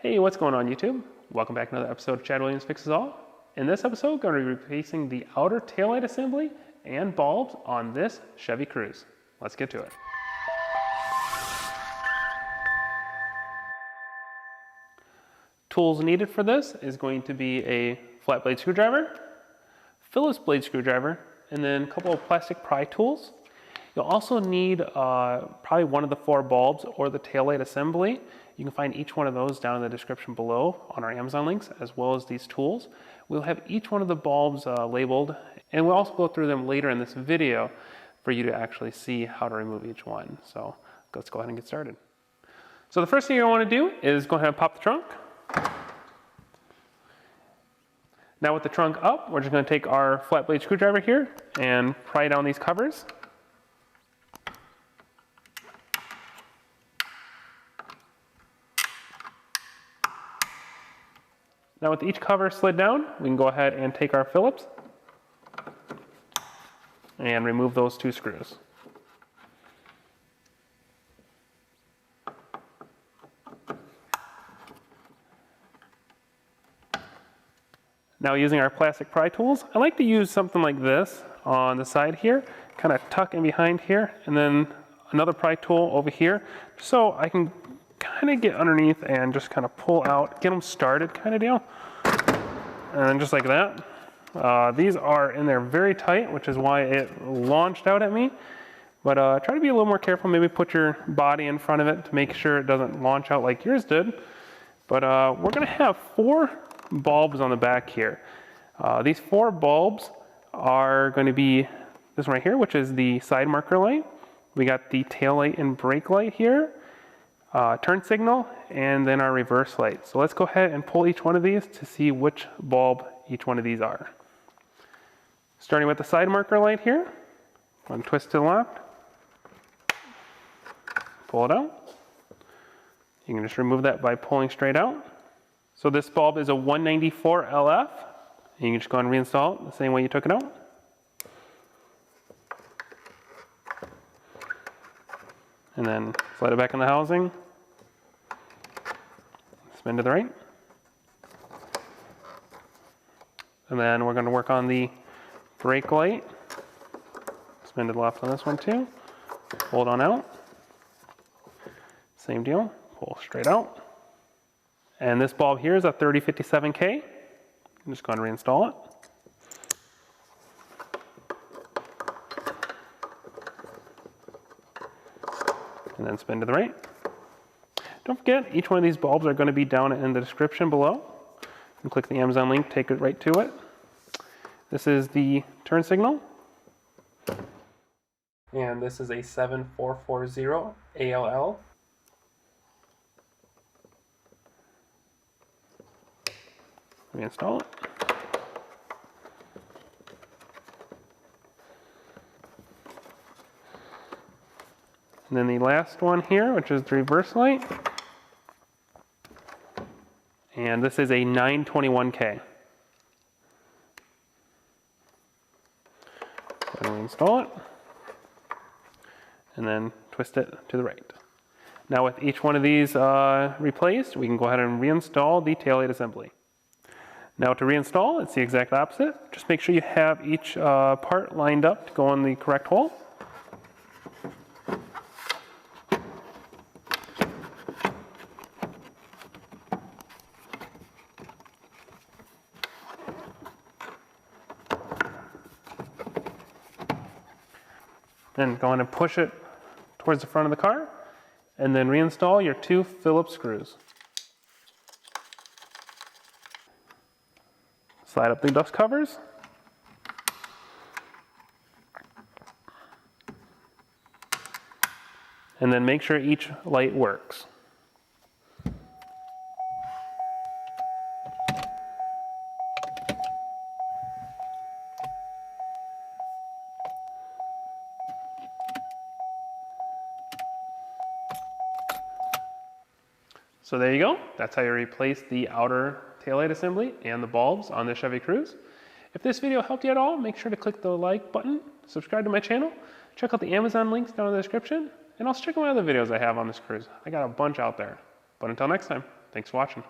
Hey, what's going on YouTube? Welcome back to another episode of Chad Williams Fixes All. In this episode, I'm going to be replacing the outer taillight assembly and bulbs on this Chevy Cruze. Let's get to it. Tools needed for this is going to be a flat blade screwdriver, Phillips blade screwdriver, and then a couple of plastic pry tools. You'll also need probably one of the 4 bulbs or the taillight assembly. You can find each one of those down in the description below on our Amazon links, as well as these tools. We'll have each one of the bulbs labeled, and we'll also go through them later in this video for you to actually see how to remove each one. So let's go ahead and get started. So the first thing you want to do is go ahead and pop the trunk. Now with the trunk up, we're just going to take our flat blade screwdriver here and pry down these covers. Now with each cover slid down, we can go ahead and take our Phillips and remove those 2 screws. Now using our plastic pry tools, I like to use something like this on the side here, kind of tuck in behind here, and then another pry tool over here, so I can kind of get underneath and just kind of pull out, get them started kind of deal. And just like that. These are in there very tight, which is why it launched out at me. But try to be a little more careful, maybe put your body in front of it to make sure it doesn't launch out like yours did. But we're gonna have 4 bulbs on the back here. These 4 bulbs are going to be this one right here, which is the side marker light. We got the tail light and brake light here, turn signal, and then our reverse light. So let's go ahead and pull each one of these to see which bulb each one of these are. Starting with the side marker light here, one twist to the left, pull it out. You can just remove that by pulling straight out. So this bulb is a 194 LF, and you can just go and reinstall it the same way you took it out. And then slide it back in the housing, spin to the right. And then we're going to work on the brake light. Spin to the left on this one too. Hold on out. Same deal, pull straight out. And this bulb here is a 3057K. I'm just going to reinstall it. And then spin to the right. Don't forget, each one of these bulbs are going to be down in the description below. You can click the Amazon link, take it right to it. This is the turn signal. And this is a 7440 ALL. Reinstall it. And then the last one here, which is the reverse light. And this is a 921K. Go and reinstall it. And then twist it to the right. Now with each one of these replaced, we can go ahead and reinstall the taillight assembly. Now to reinstall, it's the exact opposite. Just make sure you have each part lined up to go in the correct hole. Then go in and push it towards the front of the car, and then reinstall your 2 Phillips screws. Slide up the dust covers. And then make sure each light works. So there you go. That's how you replace the outer taillight assembly and the bulbs on the Chevy Cruze. If this video helped you at all, make sure to click the like button, subscribe to my channel, check out the Amazon links down in the description, and also check out my other videos I have on this Cruze. I got a bunch out there. But until next time. Thanks for watching.